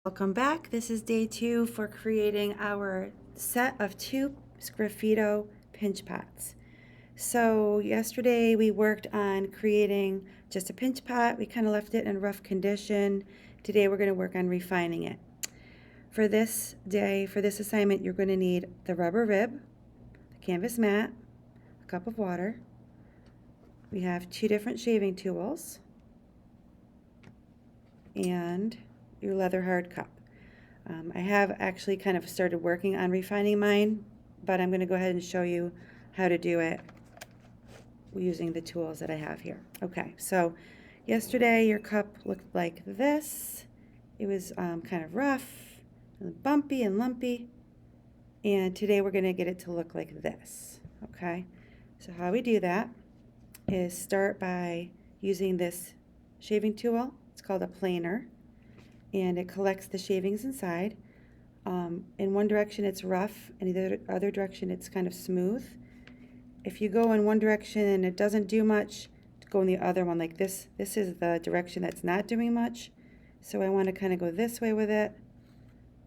Welcome back. This is day 2 for creating our set of 2 Sgraffito pinch pots. So yesterday we worked on creating just a pinch pot. We kind of left it in rough condition. Today we're going to work on refining it. For this day, for this assignment, you're going to need the rubber rib, the canvas mat, a cup of water. We have 2 different shaving tools and your leather hard cup. I have actually kind of started working on refining mine, but I'm going to go ahead and show you how to do it using the tools that I have here. Okay, so yesterday your cup looked like this. It was kind of rough and bumpy and lumpy, and today we're going to get it to look like this. Okay, so how we do that is start by using this shaving tool. It's called a planer, and it collects the shavings inside. In one direction it's rough, and the other direction it's kind of smooth. If you go in one direction and it doesn't do much, go in the other one like this. This is the direction that's not doing much. So I want to kind of go this way with it,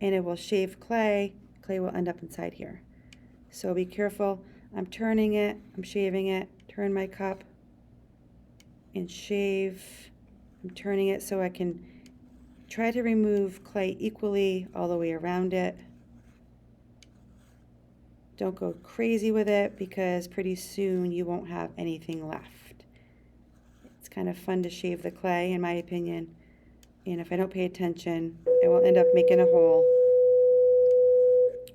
and it will shave clay. Clay will end up inside here. So be careful. I'm turning it, I'm shaving it, turn my cup and shave. I'm turning it so I can try to remove clay equally all the way around it. Don't go crazy with it because pretty soon you won't have anything left. It's kind of fun to shave the clay, in my opinion, and if I don't pay attention, I will end up making a hole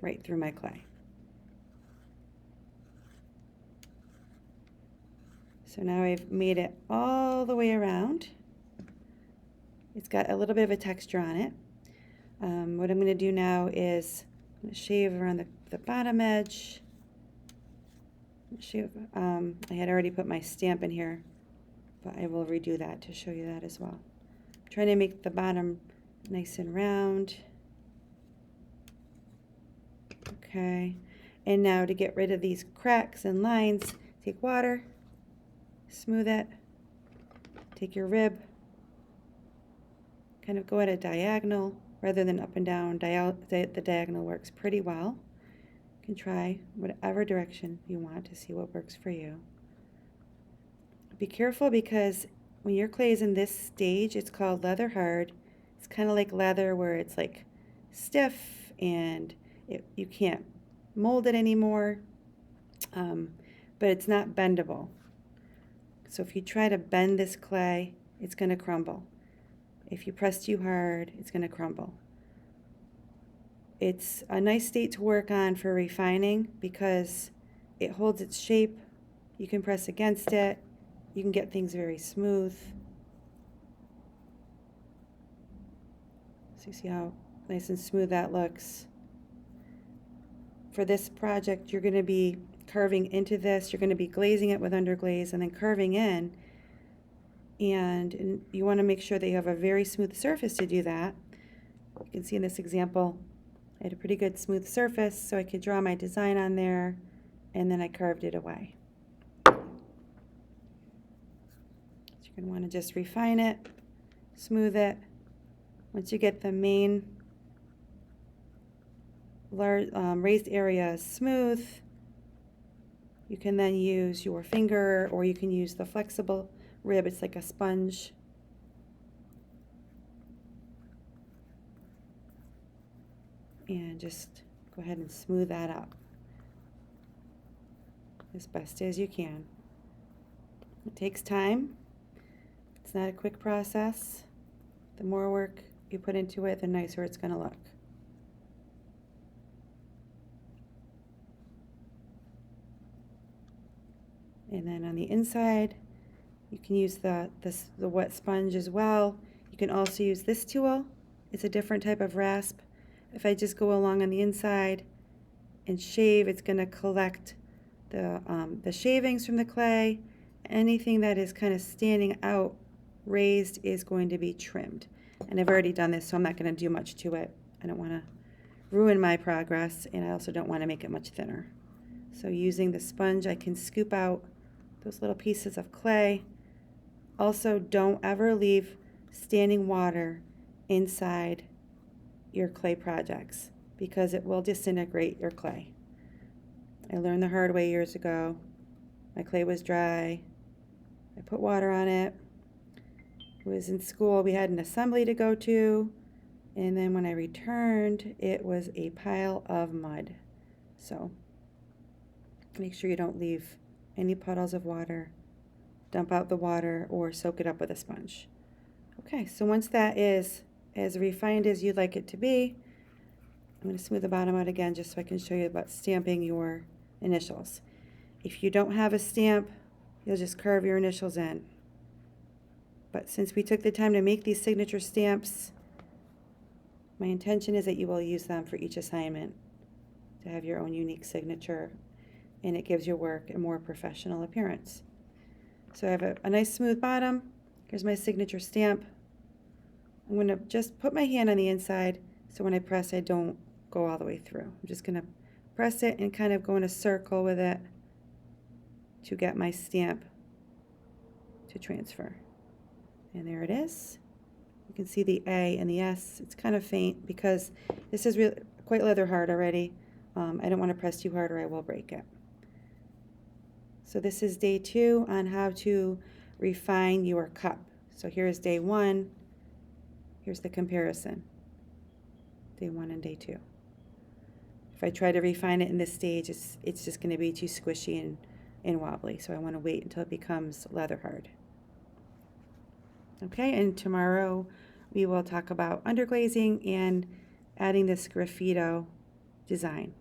right through my clay. So now I've made it all the way around. It's got a little bit of a texture on it. What I'm going to do now is I'm going to shave around the bottom edge. I had already put my stamp in here, but I will redo that to show you that as well. I'm trying to make the bottom nice and round. Okay, and now to get rid of these cracks and lines, take water, smooth it, take your rib, kind of go at a diagonal rather than up and down. The diagonal works pretty well. You can try whatever direction you want to see what works for you. Be careful because when your clay is in this stage, it's called leather hard. It's kind of like leather where it's like stiff and you can't mold it anymore, but it's not bendable. So if you try to bend this clay, it's going to crumble. If you press too hard, it's going to crumble. It's a nice state to work on for refining because it holds its shape. You can press against it. You can get things very smooth. So you see how nice and smooth that looks. For this project, you're going to be carving into this. You're going to be glazing it with underglaze and then carving in. And you want to make sure that you have a very smooth surface to do that. You can see in this example, I had a pretty good smooth surface, so I could draw my design on there, and then I carved it away. So you're going to want to just refine it, smooth it. Once you get the main raised area smooth, you can then use your finger, or you can use the flexible rib. It's like a sponge. And just go ahead and smooth that up as best as you can. It takes time. It's not a quick process. The more work you put into it, the nicer it's going to look. And then on the inside, you can use the wet sponge as well. You can also use this tool. It's a different type of rasp. If I just go along on the inside and shave, it's going to collect the shavings from the clay. Anything that is kind of standing out raised is going to be trimmed. And I've already done this, so I'm not going to do much to it. I don't want to ruin my progress, and I also don't want to make it much thinner. So using the sponge, I can scoop out those little pieces of clay. Also, don't ever leave standing water inside your clay projects because it will disintegrate your clay. I learned the hard way years ago. My clay was dry. I put water on it. It was in school. We had an assembly to go to. And then when I returned, it was a pile of mud. So make sure you don't leave any puddles of water. Dump out the water or soak it up with a sponge. Okay, so once that is as refined as you'd like it to be, I'm going to smooth the bottom out again just so I can show you about stamping your initials. If you don't have a stamp, you'll just carve your initials in. But since we took the time to make these signature stamps, my intention is that you will use them for each assignment to have your own unique signature, and it gives your work a more professional appearance. So I have a nice smooth bottom. Here's my signature stamp. I'm going to just put my hand on the inside so when I press I don't go all the way through. I'm just going to press it and kind of go in a circle with it to get my stamp to transfer. And there it is. You can see the A and the S. It's kind of faint because this is really quite leather hard already. I don't want to press too hard or I will break it. So this is day 2 on how to refine your cup. So here's day 1. Here's the comparison. Day 1 and day 2. If I try to refine it in this stage, it's just going to be too squishy and wobbly. So I want to wait until it becomes leather hard. Okay, and tomorrow we will talk about underglazing and adding this Sgraffito design.